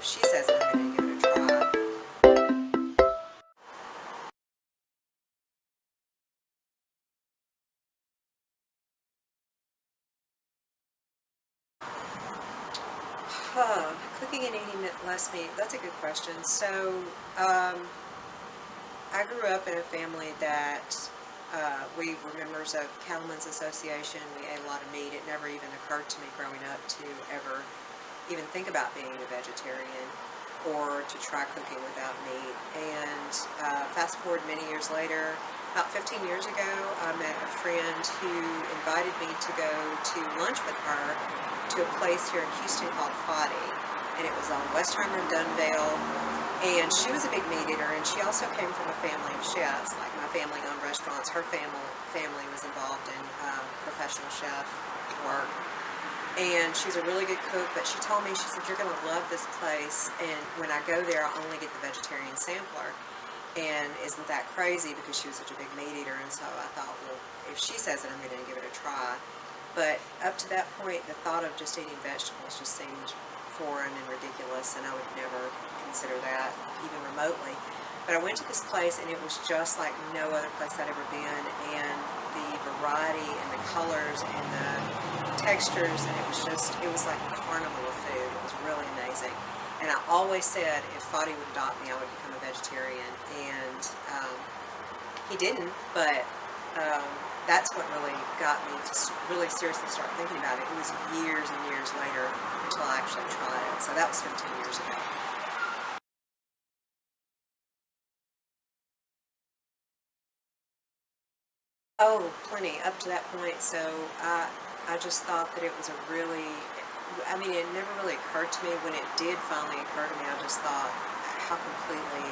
she says it, I'm going to give it a try. Cooking and eating less meat, that's a good question. So, I grew up in a family that we were members of Cattlemen's Association. We ate a lot of meat. It never even occurred to me growing up to ever even think about being a vegetarian or to try cooking without meat. And fast forward many years later, about 15 years ago, I met a friend who invited me to go to lunch with her to a place here in Houston called Foddy. And it was on West Homer and Dunvale. And she was a big meat eater, and she also came from a family of chefs. Like my family owned restaurants. Her family was involved in professional chef work. And she's a really good cook, but she told me, she said, you're going to love this place, and when I go there, I'll only get the vegetarian sampler. And isn't that crazy, because she was such a big meat eater? And so I thought, well, if she says it, I'm going to give it a try. But up to that point, the thought of just eating vegetables just seemed foreign and ridiculous, and I would never consider that even remotely. But I went to this place, and it was just like no other place I'd ever been, and the variety and the colors and the textures, and it was like a carnival of food. It was really amazing. And I always said if Foddy would adopt me, I would become a vegetarian, and he didn't, but that's what really got me to really seriously start thinking about it. It was years and years later until I actually tried it. So that was 15 years ago. Oh, plenty up to that point. So I just thought that it was a really, I mean, it never really occurred to me. When it did finally occur to me, I just thought how completely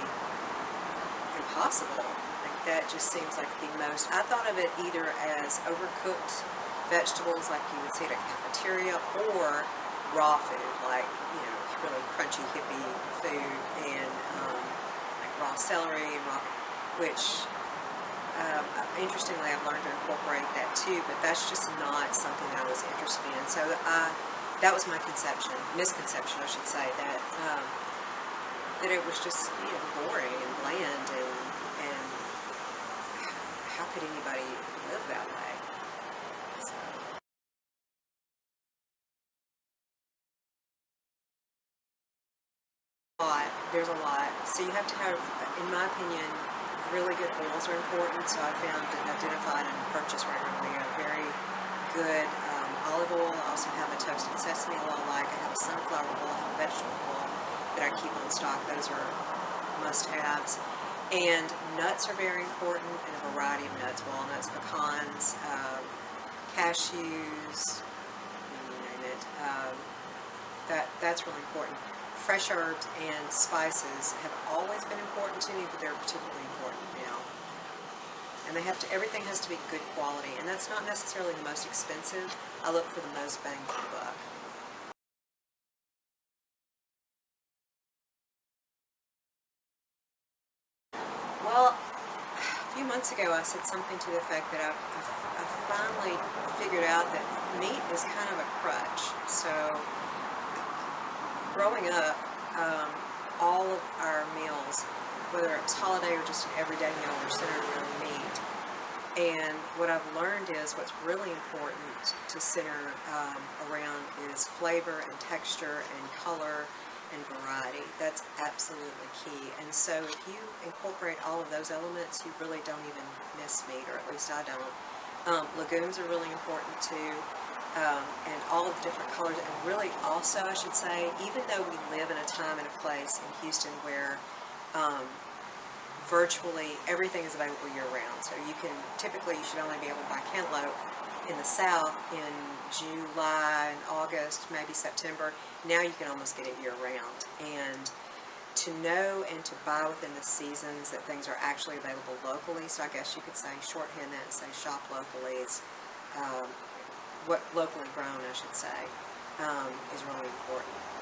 impossible. Like that just seems like the most. I thought of it either as overcooked vegetables like you would see at a cafeteria, or raw food, like, you know, really crunchy hippie food, and like raw celery and raw, which interestingly I've learned to incorporate that too, but that's just not something that I was interested in. So that was my misconception I should say, that that it was just, you know, boring and bland, and how could anybody live that way? So. There's a lot. So you have to have, in my opinion, really good oils are important. So I found and identified and purchased regularly a very good olive oil. I also have a toasted sesame oil I like. I have a sunflower oil. I have a vegetable oil that I keep on stock. Those are must-haves. And nuts are very important, and a variety of nuts: walnuts, pecans, cashews, you name it. That's really important. Fresh herbs and spices have always been important to me, but they're particularly important now. And everything has to be good quality, and that's not necessarily the most expensive. I look for the most bang for the buck. Well, a few months ago I said something to the effect that I finally figured out that meat is kind of a crutch. So growing up, all of our meals, whether it was holiday or just an everyday meal, were centered around meat. And what I've learned is what's really important to center around is flavor and texture and color and variety. That's absolutely key. And so if you incorporate all of those elements, you really don't even miss meat, or at least I don't. Legumes are really important too. And all of the different colors, and really also, I should say, even though we live in a time and a place in Houston where virtually everything is available year-round. So you should only be able to buy cantaloupe in the South in July and August, maybe September. Now you can almost get it year-round. And to know and to buy within the seasons that things are actually available locally, so I guess you could say, shorthand that and say shop locally, is what locally grown, I should say, is really important.